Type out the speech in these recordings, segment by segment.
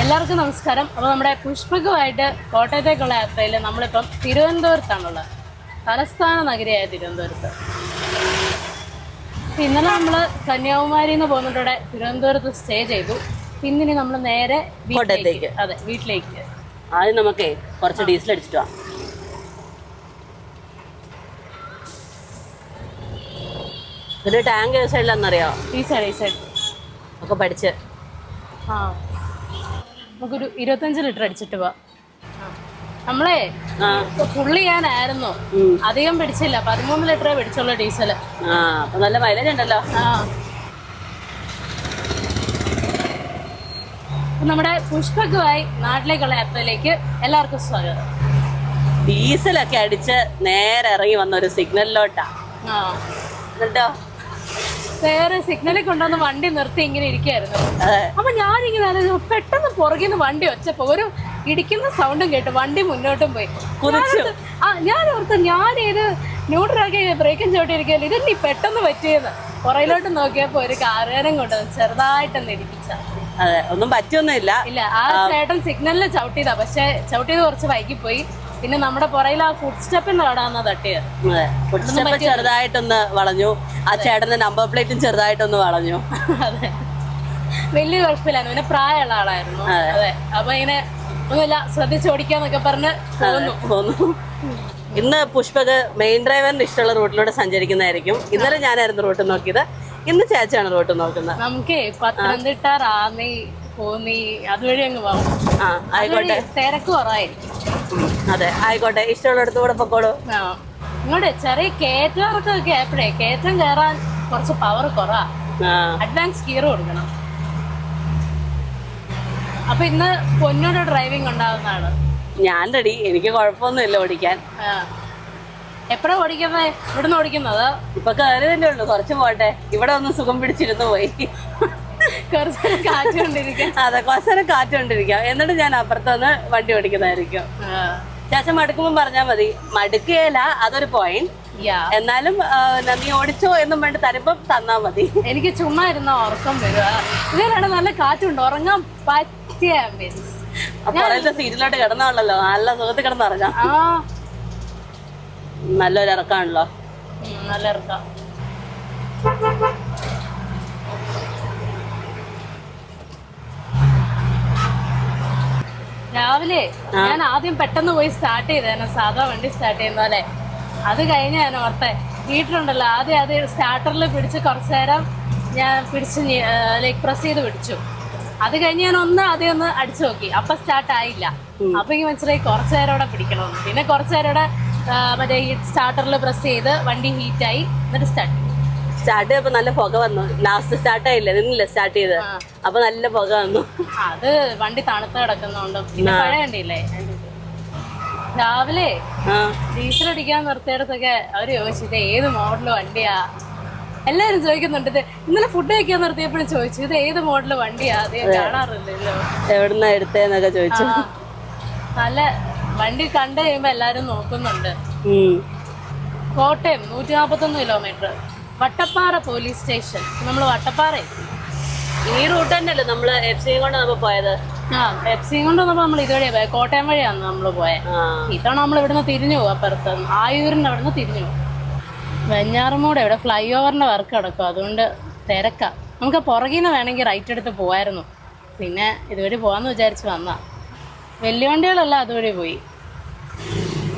എല്ലാവർക്കും നമസ്കാരം. അപ്പോൾ നമ്മുടെ പുഷ്പകമായിട്ട് കോട്ടയത്തേക്കുള്ള യാത്രയിൽ നമ്മളിപ്പം തിരുവനന്തപുരത്താണുള്ളത്, തലസ്ഥാന നഗരിയായ തിരുവനന്തപുരത്ത്. ഇന്നലെ നമ്മൾ കന്യാകുമാരിയിൽ നിന്ന് പോകുന്നതോടെ തിരുവനന്തപുരത്ത് സ്റ്റേ ചെയ്തു. പിന്നിനി നമ്മൾ നേരെ കോട്ടയത്തേക്ക്. അതെ, വീട്ടിലേക്ക്. ആദ്യം നമുക്കേ കുറച്ച് ഡീസൽ അടിച്ചിട്ട് വാ. ഇതിന്റെ ടാങ്ക് ഏത് സൈഡിലാണെന്നറിയോ? ഈ സൈഡ് ഒക്കെ പഠിച്ച് ആ നമുക്കൊരു 25 ലിറ്റർ അടിച്ചിട്ട് പോവാം. നമ്മളെ ഫുള്ള് ചെയ്യാനായിരുന്നു, അധികം പിടിച്ചില്ല. 13 ലിറ്ററേ പിടിച്ചുള്ളൂ ഡീസല്. അപ്പൊ നല്ല മൈലേജ് ഉണ്ടല്ലോ. നമ്മുടെ പുഷ്പകമായി നാട്ടിലേക്കുള്ള യാത്രയിലേക്ക് എല്ലാവർക്കും സ്വാഗതം. ഡീസലൊക്കെ അടിച്ച് നേരെ ഇറങ്ങി വന്ന ഒരു സിഗ്നലിലോട്ടാ. എന്നിട്ടോ വേറെ സിഗ്നലിൽ കൊണ്ടുവന്ന് വണ്ടി നിർത്തി ഇങ്ങനെ ഇരിക്കുകയായിരുന്നു. അപ്പൊ ഞാനിങ്ങനെ പെട്ടെന്ന് പുറകിൽ നിന്ന് വണ്ടി ഒച്ചപ്പോ ഒരു ഇടിക്കുന്ന സൗണ്ടും കേട്ടു. വണ്ടി മുന്നോട്ടും പോയി. ഞാൻ ഓർത്ത് ഞാനേത് ന്യൂട്രലാക്കി ബ്രേക്കും ചവിട്ടിയിരിക്കുകയല്ലോ, ഇതെന്നി പെട്ടെന്ന് പറ്റിയെന്ന്. പുറയിലോട്ട് നോക്കിയപ്പോ ഒരു കാറുകാരൻ കൊണ്ടുവന്ന് ചെറുതായിട്ടൊന്ന് ഇടിപ്പിച്ച. അതെ, ഒന്നും പറ്റിയൊന്നുമില്ല. ഇല്ല, ആ ചേട്ടൻ സിഗ്നലിൽ ചവിട്ടിയതാ, പക്ഷെ ചവിട്ടിയത് കുറച്ച് വൈകിപ്പോയി. പിന്നെ നമ്മുടെ പുറയിൽ ആ ഫുഡ് സ്റ്റെപ്പിന്റെ കടാന്ന് തട്ടിയത്. ഫുഡ് സ്റ്റെപ്പ് ചെറുതായിട്ടൊന്ന് വളഞ്ഞു. ആ ചേട്ടന്റെ നമ്പർ പ്ലേറ്റും ചെറുതായിട്ടൊന്ന് വളഞ്ഞു. അതെ, വലിയ കുഴപ്പമില്ലായിരുന്നു. പിന്നെ പ്രായമുള്ള ആളായിരുന്നു. അതെ, അപ്പൊ ഇങ്ങനെ ഒന്നുമില്ല, ശ്രദ്ധിച്ചോടിക്കാന്നൊക്കെ പറഞ്ഞ് പോന്നു. ഇന്ന് പുഷ്പക് മെയിൻ ഡ്രൈവറിന് ഇഷ്ടമുള്ള റൂട്ടിലൂടെ സഞ്ചരിക്കുന്നതായിരിക്കും. ഇന്നലെ ഞാനായിരുന്നു റൂട്ട് നോക്കിയത്, ഇന്ന് ചേച്ചിയാണ് റൂട്ട് നോക്കുന്നത്. നമുക്ക് പത്തനംതിട്ട, റാന്നി, കോന്നി അതുവഴി അങ്ങ് പോകും. ആയിക്കോട്ടെ, തിരക്ക് കുറവായിരിക്കും. അതെ, ആയിക്കോട്ടെ, ഇഷ്ടമുള്ളിടത്ത് കൂടെ പൊക്കോളൂ. ഇങ്ങോട്ട് ചെറിയ കയറ്റവർക്കൊക്കെ എപ്പോഴേ കയറ്റം കയറാൻ കുറച്ച് പവർ കുറവാ. അഡ്വാൻസ് ഗിയർ കൊടുക്കണം. അപ്പൊ ഇന്ന് പൊന്നോട് ഡ്രൈവിംഗ് ഉണ്ടാവുന്നതാണ്. ഞാൻ റെഡി, എനിക്ക് കുഴപ്പമൊന്നുമില്ല ഓടിക്കാൻ. എപ്പോഴാ ഓടിക്കുന്നത്? ഇവിടുന്ന് ഓടിക്കുന്നത്? ഇപ്പൊ കയറിയതല്ലേ ഉള്ളൂ, കുറച്ച് പോട്ടെ. ഇവിടെ ഒന്ന് സുഖം പിടിച്ചിരുന്നു പോയി. കുറച്ചേരം കാറ്റ് കൊണ്ടിരിക്കാം. അതെ, കുറച്ചേരം കാറ്റ് കൊണ്ടിരിക്കാം. എന്നിട്ട് ഞാൻ അപ്പുറത്തുനിന്ന് വണ്ടി ഓടിക്കുന്നതായിരിക്കും. ശേഷം മടുക്കുമ്പോ പറഞ്ഞാൽ മതി. മടുക്കുകയല്ല, അതൊരു പോയിന്റ്. എന്നാലും നീ ഓടിച്ചോ എന്നും വേണ്ടി തരുമ്പോ തന്നാ മതി. എനിക്ക് ചുമ്മാ ഇരുന്ന ഉറക്കം വരിക. ഇതിലാണ് നല്ല കാറ്റുണ്ട്, ഉറങ്ങാൻ പറ്റിയ ആംബിയൻസ്. പുറത്തെ സീറ്റിലോട്ട് കിടന്നാണല്ലോ, നല്ല സുഖത്തിൽ കിടന്നുറങ്ങാം. നല്ലൊരു ഇറക്കാണല്ലോ. നല്ല ഇറക്കാം. രാവിലെ ഞാൻ ആദ്യം പെട്ടെന്ന് പോയി സ്റ്റാർട്ട് ചെയ്തേനെ, സാധാ വണ്ടി സ്റ്റാർട്ട് ചെയ്യുന്ന പോലെ. അത് കഴിഞ്ഞ് ഞാൻ ഓർത്തെ വീട്ടിലുണ്ടല്ലോ, ആദ്യം സ്റ്റാർട്ടറിൽ പിടിച്ച് കുറച്ചു നേരം ഞാൻ പിടിച്ച് ലൈക്ക് പ്രസ് ചെയ്ത് പിടിച്ചു. അത് കഴിഞ്ഞ് ഞാൻ ആദ്യം ഒന്ന് അടിച്ചു നോക്കി. അപ്പൊ സ്റ്റാർട്ട് ആയില്ല. അപ്പൊ എനിക്ക് മനസ്സിലായി കുറച്ചു നേരം ഇവിടെ പിടിക്കണമെന്ന്. പിന്നെ കുറച്ചു നേരം ഇവിടെ മറ്റേ ഈ സ്റ്റാർട്ടറിൽ പ്രസ് ചെയ്ത് വണ്ടി ഹീറ്റായി. എന്നിട്ട് സ്റ്റാർട്ട് ചെയ്തപ്പോ നല്ല പുക വന്നു. ലാസ്റ്റ് സ്റ്റാർട്ട് ആയില്ല, നിന്നില്ല സ്റ്റാർട്ട് ചെയ്ത്. അപ്പൊ നല്ല പുക വന്നു. അത് വണ്ടി തണുത്ത് കിടക്കുന്നോണ്ട്. പിന്നെ പഴയ വണ്ടിയില്ലേ, രാവിലെ ഡീസൽ അടിക്കാൻ നിർത്തിയിടത്തൊക്കെ അവര് ചോദിച്ചത് ഏത് മോഡല് വണ്ടിയാ. എല്ലാരും ചോദിക്കുന്നുണ്ട്. ഇത് ഇന്നലെ ഫുഡ് കഴിക്കാൻ നിർത്തിയപ്പോഴും ചോദിച്ചു ഇത് ഏത് മോഡല് വണ്ടിയാ, അധികം കാണാറില്ലല്ലോ, എവിടുന്നാ എടുത്തേന്നൊക്കെ ചോദിച്ചു. നല്ല വണ്ടി കണ്ടു കഴിയുമ്പോ എല്ലാരും നോക്കുന്നുണ്ട്. Kottayam 141 kilometre, Vattappara police station. നമ്മൾ വട്ടപ്പാറ ഈ റൂട്ട് തന്നെയല്ലേ നമ്മള് FC കൊണ്ട് നമ്മൾ പോയത്? FC കൊണ്ട് വന്നപ്പോ നമ്മൾ ഇതുവഴിയാ പോയത്, കോട്ടയം വഴിയാണ് നമ്മൾ പോയത്. ഇത്തവണ നമ്മൾ ഇവിടുന്ന് തിരിഞ്ഞു പോകും, അപ്പുറത്ത് ആയൂരിന്റെ അവിടുന്ന് തിരിഞ്ഞു പോകും. വെഞ്ഞാറമൂട് ഇവിടെ ഫ്ലൈ ഓവറിന്റെ വർക്ക് നടക്കും, അതുകൊണ്ട് തിരക്കാം. നമുക്ക് പുറകിൽ നിന്ന് വേണമെങ്കിൽ റൈറ്റ് എടുത്ത് പോവായിരുന്നു. പിന്നെ ഇതുവഴി പോവാന്ന് വിചാരിച്ച് വന്നാ. വലിയ വണ്ടികളെല്ലാം അതുവഴി പോയി.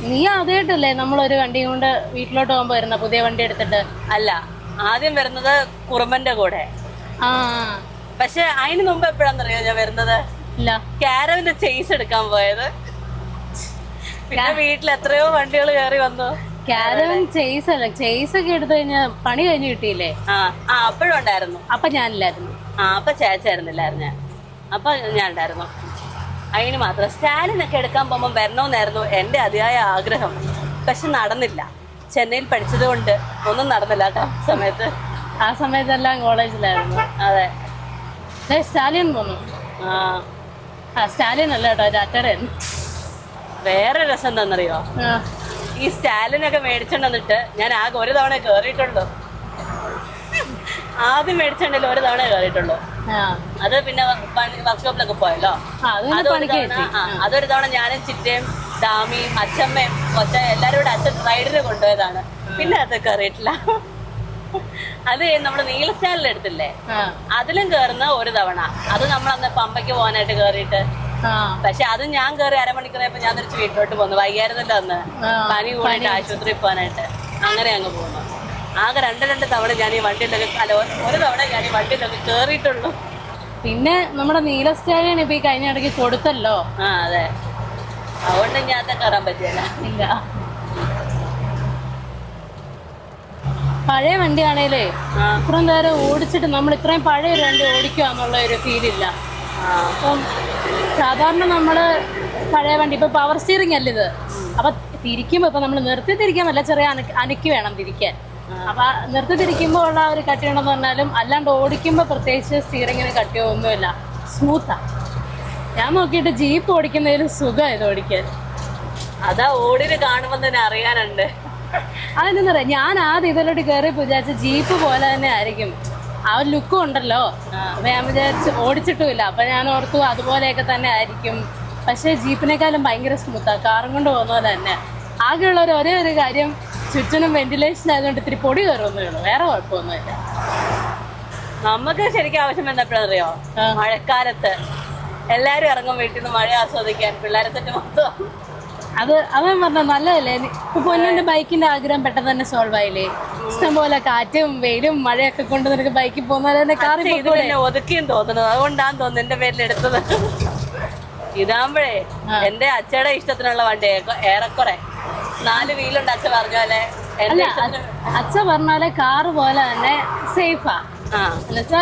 നീ ആദ്യമായിട്ടല്ലേ നമ്മളൊരു വണ്ടിയും കൊണ്ട് വീട്ടിലോട്ട് പോകുമ്പോ വരുന്ന പുതിയ വണ്ടി എടുത്തിട്ട്? അല്ല, ആദ്യം വരുന്നത് കുറുമ്പന്റെ കൂടെ. പക്ഷെ അതിന് മുമ്പ് എപ്പോഴാന്നറിയോ ഞാൻ വരുന്നത്? ഇല്ല, കാരവിന്റെ ചേസ് എടുക്കാൻ പോയത്. പിന്നെ വീട്ടിൽ എത്രയോ വണ്ടികൾ കയറി വന്നു. കാരവൻ ചേസ് അല്ല, ചേസ് ഒക്കെ എടുത്തു കഴിഞ്ഞാൽ പണി കഴിഞ്ഞ് കിട്ടിയില്ലേ? അപ്പോഴും ഉണ്ടായിരുന്നു. അപ്പൊ ഞാനില്ലായിരുന്നു. അപ്പൊ ചേച്ചായിരുന്നില്ലായിരുന്നു ഞാൻ. അപ്പൊ ഞാൻ ഉണ്ടായിരുന്നു. അതിന് മാത്രം സ്റ്റാലിനൊക്കെ എടുക്കാൻ പോകുമ്പോൾ വരണമെന്നായിരുന്നു എൻ്റെ അതിയായ ആഗ്രഹം. പക്ഷെ നടന്നില്ല. ചെന്നൈയിൽ പഠിച്ചത് കൊണ്ട് ഒന്നും നടന്നില്ല കേട്ടോ സമയത്ത്. ആ സമയത്തെല്ലാം കോളേജിലായിരുന്നു. അതെ, സ്റ്റാലിയൻ പോന്നു. സ്റ്റാലിയൻ അല്ല കേട്ടോ, ടാറ്റയുടെ. വേറെ രസം എന്താണെന്നറിയോ? ഈ സ്റ്റാലിനൊക്കെ മേടിച്ചോണ്ട് വന്നിട്ട് ഞാൻ ആകെ ഒരു തവണ കയറിയിട്ടുള്ളൂ. ആദ്യം മേടിച്ചിട്ടുണ്ടല്ലോ ഒരു തവണ കയറിയിട്ടുള്ളൂ. ആ അത് പിന്നെ വർക്ക്ഷോപ്പിലൊക്കെ പോയല്ലോ. അതൊരു തവണ ഞാനും ചിറ്റയും ഡാമിയും അച്ഛമ്മയും കൊച്ച എല്ലാരും കൂടെ അച്ഛൻ റൈഡിന് കൊണ്ടുപോയതാണ്. പിന്നെ അത് കയറിയിട്ടില്ല. അത് നമ്മള് നീലസ്റ്റാലിൽ എടുത്തില്ലേ, അതിലും കേറുന്ന ഒരു തവണ. അത് നമ്മളന്ന് പമ്പയ്ക്ക് പോകാനായിട്ട് കേറിയിട്ട്, പക്ഷെ അത് ഞാൻ കയറി അരമണിക്കൂറായപ്പോ ഞാൻ തിരിച്ച് വീട്ടിലോട്ട് പോന്നു. വൈകായിരുന്നല്ലോ അന്ന്, പനി കൂടിയിട്ട് ആശുപത്രിയിൽ പോകാനായിട്ട്. അങ്ങനെ അങ്ങ് പോകുന്നു. ആകെ രണ്ട് തവണ ഞാൻ ഈ വണ്ടിയിലൊക്കെ, അല്ല ഒരു തവണ ഞാൻ ഈ വണ്ടിയിലൊക്കെ കേറിയിട്ടുള്ളൂ. പിന്നെ നമ്മുടെ നീല സ്റ്റാലിന് ഇപ്പൊ ഈ കഴിഞ്ഞ ഇടയ്ക്ക് കൊടുത്തല്ലോ. അതെ, അതുകൊണ്ട് ഞാൻ കയറാൻ പറ്റിയല്ല. ഇല്ല, പഴയ വണ്ടിയാണേലേ ഇത്രയും നേരം ഓടിച്ചിട്ട് നമ്മൾ ഇത്രയും പഴയ ഒരു വണ്ടി ഓടിക്കുക എന്നുള്ള ഒരു ഫീലില്ല. അപ്പം സാധാരണ നമ്മള് പഴയ വണ്ടി ഇപ്പൊ പവർ സ്റ്റിയറിംഗ് അല്ല ഇത്. അപ്പൊ തിരിക്കുമ്പോ ഇപ്പൊ നമ്മൾ നിർത്തി തിരിക്കാൻ പറ്റില്ല, ചെറിയ അനക്കി വേണം തിരിക്കാൻ. അപ്പൊ നിർത്തി തിരിക്കുമ്പോ ഉള്ള ഒരു കട്ടിയുണ്ടെന്ന് പറഞ്ഞാലും അല്ലാണ്ട് ഓടിക്കുമ്പോ പ്രത്യേകിച്ച് സ്റ്റിയറിങ്ങിന് കട്ടിയോ ഒന്നുമില്ല, സ്മൂത്താ. ഞാൻ നോക്കിയിട്ട് ജീപ്പ് ഓടിക്കുന്നതിലും സുഖം ഇത് ഓടിക്കാൻ. അതാ ഓടിന് കാണുമ്പോ തന്നെ അറിയാനുണ്ട്. അതെന്താ പറയാ, ഞാൻ ആദ്യം ഇതിലോട്ട് കയറി വിചാരിച്ച ജീപ്പ് പോലെ തന്നെ ആയിരിക്കും, ആ ഒരു ലുക്കും ഉണ്ടല്ലോ. അപ്പൊ ഞാൻ വിചാരിച്ച് ഓടിച്ചിട്ടുമില്ല, അപ്പൊ ഞാൻ ഓർത്തു അതുപോലെയൊക്കെ തന്നെ ആയിരിക്കും. പക്ഷെ ജീപ്പിനേക്കാളും ഭയങ്കര സ്മൂത്താ, കാറും കൊണ്ട് പോകുന്ന പോലെ തന്നെ. ആകെയുള്ള ഒരേ ഒരു കാര്യം, ചുറ്റിനും വെന്റിലേഷൻ ആയതുകൊണ്ട് ഇത്തിരി പൊടി കയറുന്നേ ഉള്ളൂ, വേറെ കുഴപ്പമൊന്നുമില്ല. നമുക്ക് ശരിക്കും ആവശ്യം എപ്പോഴറിയോ, മഴക്കാലത്ത് എല്ലാരും ഇറങ്ങും വീട്ടിൽ നിന്ന് മഴ ആസ്വദിക്കാൻ, പിള്ളേരെ സെറ്റ് മൊത്തം. അത് പറഞ്ഞ നല്ലതല്ലേ. ഇപ്പൊ പൊന്നിന്റെ ബൈക്കിന്റെ ആഗ്രഹം പെട്ടെന്ന് തന്നെ സോൾവ് ആയില്ലേ. ഇഷ്ടംപോലെ കാറ്റും വെയിലും മഴയൊക്കെ കൊണ്ട് നിനക്ക് ബൈക്കിൽ പോകുന്നത് തന്നെ കാറിൽ ഒതുക്കിയും തോന്നുന്നത്. അതുകൊണ്ടാന്ന് തോന്നുന്നു എന്റെ പേരിൽ എടുത്തത്. ഇതാകുമ്പോഴേ എന്റെ അച്ഛയുടെ ഇഷ്ടത്തിനുള്ള വണ്ടി ഏറെക്കുറെ 4 വീലുണ്ട്. അച്ഛൻ പറഞ്ഞാലേ അച്ഛ പറഞ്ഞാലേ കാറ് പോലെ തന്നെ സേഫാ. എന്നുവെച്ചാ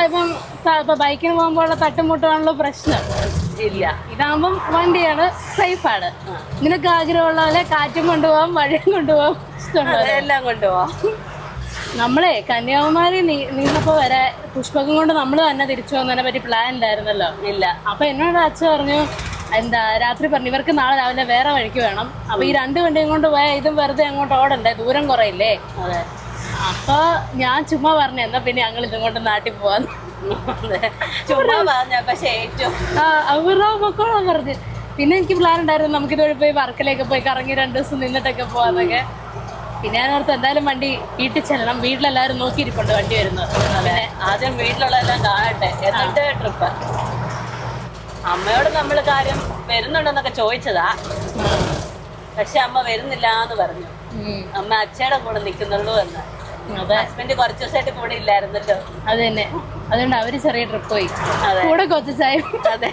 ഇപ്പൊ ബൈക്കിന് പോകുമ്പോഴുള്ള തട്ടുമുട്ടാണല്ലോ പ്രശ്നം. ഇല്ല, ഇതാകുമ്പം വണ്ടിയാണ്, സേഫാണ്. നിനക്ക് ആഗ്രഹമുള്ള പോലെ കാറ്റും കൊണ്ടുപോകാം, മഴയും കൊണ്ടുപോകാം, ഇഷ്ടമുള്ള എല്ലാം കൊണ്ടുപോവാം. നമ്മളെ കന്യാകുമാരി നീന്നപ്പോ വരെ പുഷ്പകം കൊണ്ട് നമ്മൾ തന്നെ തിരിച്ചു പോകുന്നതിനെ പറ്റി പ്ലാൻ ഇല്ലായിരുന്നല്ലോ. ഇല്ല. അപ്പൊ എന്നോട് അച്ഛൻ പറഞ്ഞു, രാത്രി പറഞ്ഞു ഇവർക്ക് നാളെ രാവിലെ വേറെ വഴിക്ക് വേണം. അപ്പൊ ഈ 2 വണ്ടിയും കൊണ്ട് പോയാൽ ഇതും വെറുതെ അങ്ങോട്ട് ഓടണ്ടേ, ദൂരം കുറയില്ലേ. അപ്പൊ ഞാൻ ചുമ്മാ പറഞ്ഞു, എന്നാ പിന്നെ ഞങ്ങൾ ഇതും കൊണ്ട് നാട്ടിൽ പോവാന്ന്. അവരുടെ മക്കളാ പറഞ്ഞു. പിന്നെ എനിക്ക് പ്ലാൻ ഉണ്ടായിരുന്നു നമുക്കിതുവഴി പോയി വർക്കലേക്ക് പോയി കറങ്ങി 2 ദിവസം നിന്നിട്ടൊക്കെ പോവാന്നൊക്കെ. പിന്നെ ഞാൻ ഓർത്ത് എന്തായാലും വണ്ടി വീട്ടിൽ ചെല്ലണം, വീട്ടിലെല്ലാവരും നോക്കിയിരിപ്പുണ്ട് വണ്ടി വരുന്നത്. പിന്നെ ആദ്യം വീട്ടിലുള്ളതെല്ലാം കാണട്ടെ, എന്നിട്ട് ട്രിപ്പ്. അമ്മയോട് നമ്മൾ കാര്യം വരുന്നുണ്ടെന്നൊക്കെ ചോദിച്ചതാ, പക്ഷെ അമ്മ വരുന്നില്ല എന്ന് പറഞ്ഞു. അമ്മ അച്ഛയുടെ കൂടെ നിൽക്കുന്നുള്ളൂ എന്ന്. ഹസ്ബൻഡ് കുറച്ച് ദിവസമായിട്ട് കൂടെ ഇല്ലായിരുന്നല്ലോ. അത് തന്നെ, അതുകൊണ്ട് അവര് ചെറിയ ട്രിപ്പ് പോയി, കൂടെ കൊച്ചായി. അതെ.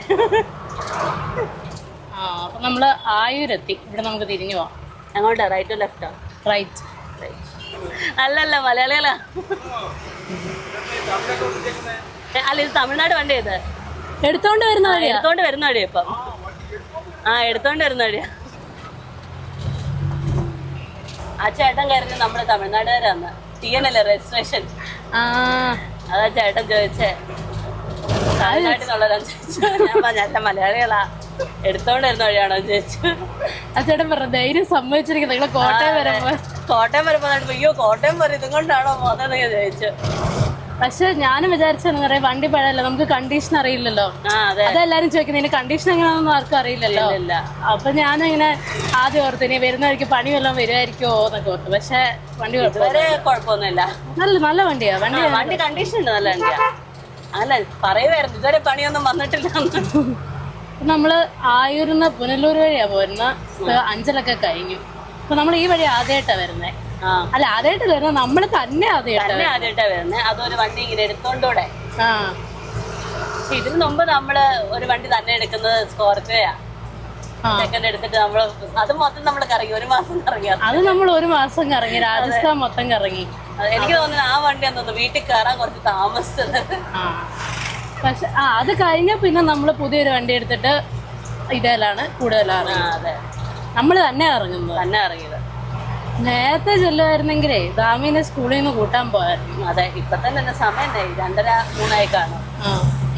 അപ്പൊ നമ്മള് ആയൂരെത്തി. ഇവിടെ നമുക്ക് തിരിഞ്ഞു പോവാം. അങ്ങോട്ടാ, റൈറ്റോ ലെഫ്റ്റോ? റൈറ്റ്. അല്ലല്ല, മലയാളികളാ. അല്ല, ഇത് തമിഴ്നാട് വണ്ടി. ഇത് എടുത്തോണ്ട് വരുന്ന വഴിയാ. എടുത്തോണ്ട് വരുന്ന വഴിയാ ഇപ്പം. എടുത്തോണ്ട് വരുന്ന വഴിയാ. ആ ചേട്ടൻ കയറി നമ്മള് തമിഴ്നാടുകാരാന്ന്. TN-അല്ലേ രജിസ്ട്രേഷൻ. അതാ ചേട്ടൻ ചോദിച്ചേ, തമിഴ്നാട്ടിലുള്ളവരാന്ന് ചോദിച്ചു. ഞാൻ പറഞ്ഞ മലയാളികളാ, എടുത്തോണ്ട് വരുന്ന വഴിയാണോ ചോദിച്ചു. ആ ചേട്ടൻ പറഞ്ഞു ധൈര്യം സമ്മതിച്ചിരിക്കുന്നത് നിങ്ങളെ കോട്ടയം വരുമ്പോ. കോട്ടയം വരുമ്പോ അയ്യോ കോട്ടയം വരും ഇതും കൊണ്ടാണോ പോകുന്നതെന്ന് ചോദിച്ചു. പക്ഷെ ഞാനും വിചാരിച്ചെന്ന് പറയാം, വണ്ടി പഴയല്ലോ, നമുക്ക് കണ്ടീഷൻ അറിയില്ലല്ലോ. അതെല്ലാരും ചോദിക്കുന്നത് കണ്ടീഷൻ എങ്ങനെയാണെന്നൊന്നും ആർക്കും അറിയില്ലല്ലോ. അപ്പൊ ഞാനിങ്ങനെ ആദ്യം ഓർത്തു ഇനി വരുന്ന വഴിക്ക് പണി വല്ലതും വരുമായിരിക്കുമോ എന്നൊക്കെ ഓർത്തു. പക്ഷെ വണ്ടി കുഴപ്പമൊന്നുമില്ല, നല്ല വണ്ടിയാ. വണ്ടി കണ്ടീഷൻ ഉണ്ട്, നല്ല വണ്ടിയാ. അല്ല പറയുമായിരുന്നു ഇതുവരെ പണിയൊന്നും വന്നിട്ടില്ല. നമ്മള് ആയൂരിന്ന് പുനലൂർ വഴിയാ പോരുന്ന. 5-ലൊക്കെ കഴിഞ്ഞു. അപ്പൊ നമ്മൾ ഈ വഴി ആദ്യമായിട്ടാ വരുന്നേ. അല്ല, ആദ്യമായിട്ട് വരുന്നത് നമ്മള് തന്നെ ആദ്യമായിട്ടാ വരുന്നത്. അതൊരു വണ്ടി ഇങ്ങനെ എടുത്തോണ്ടൂടെ. ഇതിന് മുമ്പ് നമ്മള് ഒരു വണ്ടി തന്നെ എടുക്കുന്നത് സ്കോർപ്പിയോയാ. സെക്കൻഡ് എടുത്തിട്ട് നമ്മള് അത് മൊത്തം നമ്മൾ കറങ്ങി, 1 മാസം കറങ്ങി. അത് നമ്മൾ 1 മാസം കറങ്ങി, രാജസ്ഥാൻ മൊത്തം കറങ്ങി. എനിക്ക് തോന്നുന്നു ആ വണ്ടിയാന്ന് തോന്നുന്നു വീട്ടിൽ കയറാൻ കുറച്ച് താമസിച്ചത്. പക്ഷെ അത് കഴിഞ്ഞ പിന്നെ നമ്മള് പുതിയൊരു വണ്ടി എടുത്തിട്ട് ഇതേലാണ് കൂടുതലാണ്. നമ്മള് തന്നെ ഇറങ്ങിയത്. നേരത്തെ ചെല്ലുമായിരുന്നെങ്കിലേ ദാമിനെ സ്കൂളിൽ നിന്ന് കൂട്ടാൻ പോയായിരുന്നു. അതെ, ഇപ്പൊ തന്നെ സമയം 2:30-3 കാണും.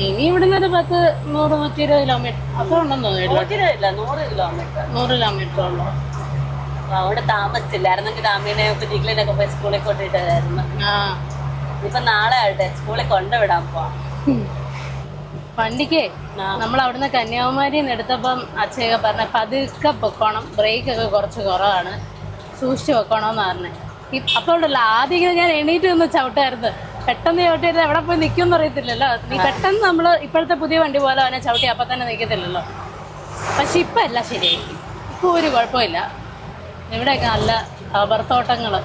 ഇനി ഇവിടുന്ന് ഒരു 100-120 കിലോമീറ്റർ അത്ര ഉണ്ടെന്ന് തോന്നുന്നു. 100 കിലോമീറ്റർ 100 കിലോമീറ്റർ ഉള്ളു. അവിടെ താമസിച്ചില്ലായിരുന്നെങ്കിൽ ദാമിനെ ജിഗ്ലിനൊക്കെ പോയി സ്കൂളിൽ കൊണ്ടിട്ടായിരുന്നു. ഇപ്പൊ നാളെ ആട്ടെ സ്കൂളിൽ കൊണ്ടുവിടാൻ പോവാം. വണ്ടിക്ക് നമ്മൾ അവിടുന്ന് കന്യാകുമാരിയിൽ നിന്ന് എടുത്തപ്പം അച്ഛയൊക്കെ പറഞ്ഞ പതുക്കെ പൊക്കോണം, ബ്രേക്കൊക്കെ കുറച്ച് കുറവാണ്, സൂക്ഷിച്ച് വെക്കണമെന്ന് പറഞ്ഞത്. അപ്പോൾ ഉണ്ടല്ലോ ആദ്യം ഞാൻ എണീറ്റ് നിന്ന് ചവിട്ടായിരുന്നു. പെട്ടെന്ന് ചവിട്ടിയത് എവിടെ പോയി നിൽക്കുമെന്ന് അറിയത്തില്ലല്ലോ. നീ പെട്ടെന്ന് നമ്മൾ ഇപ്പോഴത്തെ പുതിയ വണ്ടി പോലെ അവനെ ചവിട്ടി അപ്പം തന്നെ നിൽക്കത്തില്ലല്ലോ. പക്ഷെ ഇപ്പം എല്ലാം ശരിയായി, ഇപ്പോൾ ഒരു കുഴപ്പമില്ല. ഇവിടെയൊക്കെ നല്ല റബ്ബർ തോട്ടങ്ങൾ.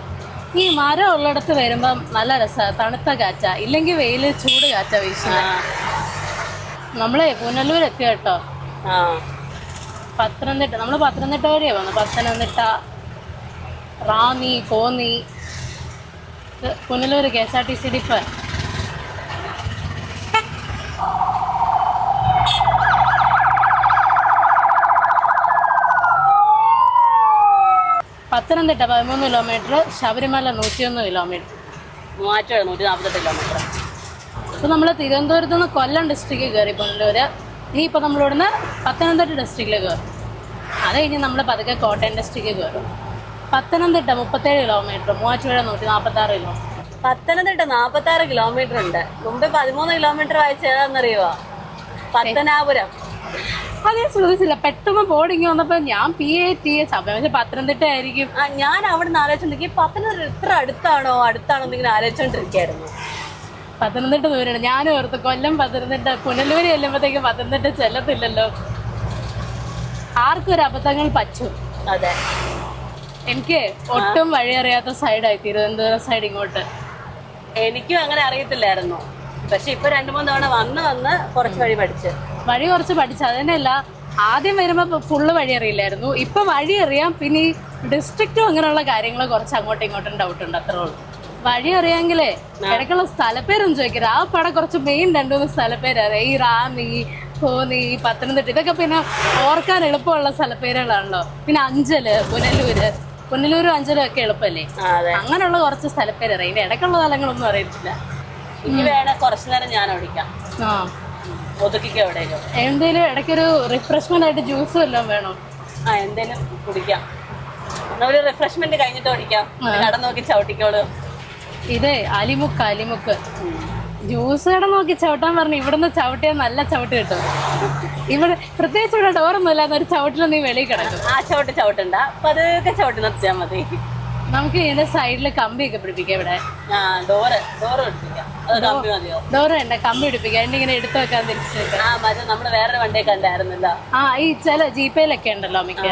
ഈ മരം ഉള്ളിടത്ത് വരുമ്പം നല്ല രസമാണ്, തണുത്ത കാറ്റ, ഇല്ലെങ്കിൽ വെയിൽ ചൂട് കാറ്റ വീശുന്നത്. നമ്മളെ പുനലൂർ എത്തി കേട്ടോ. പത്തനംതിട്ട, നമ്മൾ പത്തനംതിട്ട വരെയാണ് വന്നത്. Pathanamthitta, Ranni, Konni, Punalur KSRTC depot. Pathanamthitta 13 kilometre, Sabarimala 101 kilometre, Muvattupuzha 148 kilometre. ഇപ്പം നമ്മൾ തിരുവനന്തപുരത്ത് നിന്ന് കൊല്ലം ഡിസ്ട്രിക്റ്റിൽ കയറി പുനലൂർ. ഇനിയിപ്പോൾ നമ്മളിവിടുന്ന് പത്തനംതിട്ട ഡിസ്ട്രിക്റ്റിൽ കയറും. അത് കഴിഞ്ഞ് നമ്മൾ പതുക്കെ കോട്ടയം ഡിസ്ട്രിക്റ്റിൽ കയറും. Pathanamthitta 37 kilometre, Muvattupuzha 146 kilometre. Pathanamthitta 46 kilometre ഉണ്ട്. മുമ്പ് 13 കിലോമീറ്റർ വായിച്ച് ഏതാണെന്നറിയുവോ? പത്തനാപുരം. അത് ഞാൻ ശ്രദ്ധിച്ചില്ല. പെട്ടെന്ന് ബോർഡിങ് വന്നപ്പോൾ ഞാൻ PAT സമയം പത്തനംതിട്ട ആയിരിക്കും. ഞാൻ അവിടെ നിന്ന് ആലോചിച്ചോണ്ടിരിക്കും, പത്തനംതിട്ട ഇത്ര അടുത്താണോ എന്നിങ്ങനെ ആലോചിച്ചോണ്ടിരിക്കായിരുന്നു. പത്തനംതിട്ട ദൂരെയാണ്. ഞാനും ഓർത്ത് കൊല്ലം പത്തനംതിട്ട, പുനലൂര് ചെല്ലുമ്പോഴത്തേക്ക് പത്തനംതിട്ട ചെല്ലത്തില്ലല്ലോ. ആർക്കും ഒരു അബദ്ധങ്ങൾ പറ്റും. അതെ, എനിക്ക് ഒട്ടും വഴി അറിയാത്ത സൈഡായി തിരുവനന്തപുരം സൈഡ് ഇങ്ങോട്ട്. എനിക്കും അങ്ങനെ അറിയത്തില്ലായിരുന്നു. പക്ഷെ ഇപ്പൊ 2-3 തവണ വന്ന് കുറച്ച് വഴി പഠിച്ചു. അതിനല്ല, ആദ്യം വരുമ്പോ ഫുള്ള് വഴി അറിയില്ലായിരുന്നു. ഇപ്പൊ വഴി അറിയാം. പിന്നെ ഈ ഡിസ്ട്രിക്റ്റും അങ്ങനെയുള്ള കാര്യങ്ങൾ കുറച്ച് അങ്ങോട്ടും ഇങ്ങോട്ടും ഡൗട്ട് ഉണ്ട്, അത്രേ ഉള്ളൂ. വഴി അറിയാമെങ്കിലേ ഇടയ്ക്കുള്ള സ്ഥലപ്പേരൊന്നും ചോദിക്കരുത്. ആ പടം കുറച്ച് മെയിൻ 2-3 സ്ഥലപ്പേരറിയാം. ഈ റാന്നി, കോന്നി, പത്തനംതിട്ട, ഇതൊക്കെ പിന്നെ ഓർക്കാൻ എളുപ്പമുള്ള സ്ഥലപ്പേരുകളാണല്ലോ. പിന്നെ അഞ്ചല്, പുനലൂരും അഞ്ചലും ഒക്കെ എളുപ്പമല്ലേ. അങ്ങനെയുള്ള കുറച്ച് സ്ഥലപ്പേരറിയാം. ഇതിന്റെ ഇടയ്ക്കുള്ള സ്ഥലങ്ങളൊന്നും അറിയത്തില്ല. ഇനി വേണേ കുറച്ചു നേരം ഞാൻ ഓടിക്കാം. ഒതുക്കിക്കോ എവിടെയോ. എന്തേലും ഇടയ്ക്കൊരു റിഫ്രഷ്മെന്റ് ആയിട്ട് ജ്യൂസ് വല്ലതും വേണോ? എന്തേലും കുടിക്കാം. ഒരു റിഫ്രഷ്മെന്റ് കഴിഞ്ഞിട്ട് ഓടിക്കാം. കട നോക്കി ചവിട്ടിക്കോളൂ. ഇതേ അലിമുക്ക് ജ്യൂസ് കട നോക്കി ചവിട്ടാൻ പറഞ്ഞു. ഇവിടുന്ന് ചവിട്ടിയാൽ നല്ല ചവിട്ട് കിട്ടും. ഇവിടെ പ്രത്യേകിച്ച് ഇവിടെ ഡോറൊന്നും ഇല്ലാത്ത ഒരു ചവിട്ടിൽ നീ വെളിയിൽ കിടക്കും. ആ ചവിട്ടണ്ട, പതുക്കെ ചവിട്ടി നിർത്തിയാൽ മതി. നമുക്ക് ഇതിന്റെ സൈഡില് കമ്പിയൊക്കെ പിടിപ്പിക്കാം. ഇവിടെ ഡോറ് വേണ്ട, കമ്പി പിടിപ്പിക്കാം. എന്റെ ഇങ്ങനെ എടുത്തു വെക്കാൻ തിരിച്ചു. നമ്മള് വേറൊരു വണ്ടിയൊക്കെ ഉണ്ടായിരുന്നല്ലോ. ഈ ചില ജീപ്പയിലൊക്കെ ഉണ്ടല്ലോ മിക്ക.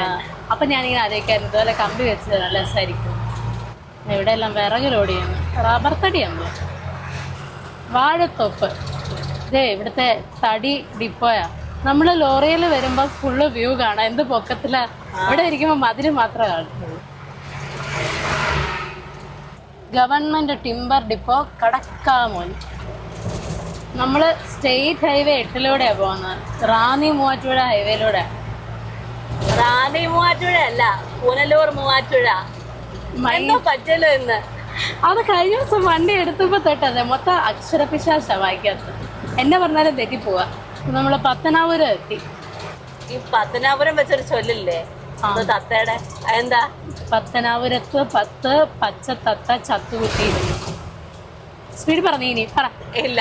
അപ്പൊ ഞാനിങ്ങനെ ആലോചിക്കായിരുന്നു ഇതുപോലെ കമ്പി വെച്ചത് നല്ല രസമായിരിക്കും. ഇവിടെ എല്ലാം വിറകിലോടിയാണ്, റബ്ബർ തടിയാണല്ലോ. വാഴത്തോപ്പ്. ഇതേ ഇവിടുത്തെ തടി ഡിപ്പോയാ. നമ്മള് ലോറിയിൽ വരുമ്പോ ഫുള്ള് വ്യൂ കാണാം. എന്ത് പൊക്കത്തില. ഇവിടെ ഇരിക്കുമ്പോ മതില് മാത്രമേ കാണുള്ളൂ. ഗവൺമെന്റ് ടിമ്പർ ഡിപ്പോ കടക്കാമോൻ. നമ്മള് സ്റ്റേറ്റ് ഹൈവേ 8-ലൂടെയാ പോകുന്നത്. റാന്നി മൂവാറ്റുപുഴ ഹൈവേയിലൂടെ. റാന്നി മൂവാറ്റുപുഴ അല്ല, പുനലൂർ മൂവാറ്റുപുഴ. പറ്റല്ലോ ഇന്ന്. അത് കഴിഞ്ഞ ദിവസം വണ്ടി എടുത്തപ്പോ തൊട്ടതെ മൊത്തം അക്ഷരപിശാച വായിക്കാത്ത. എന്നെ പറഞ്ഞാലും തെറ്റിപ്പോവാ. നമ്മള് പത്തനാപുരം എത്തി. ഈ പത്തനാപുരം വെച്ചൊരു ചൊല്ലില്ലേ തത്തയുടെ? എന്താ? പത്തനാപുരത്ത് 10 പച്ച തത്ത ചത്തുകുത്തിയിരുന്നു. സ്പീഡ് പറഞ്ഞു. ഇനി പറ. ഇല്ല,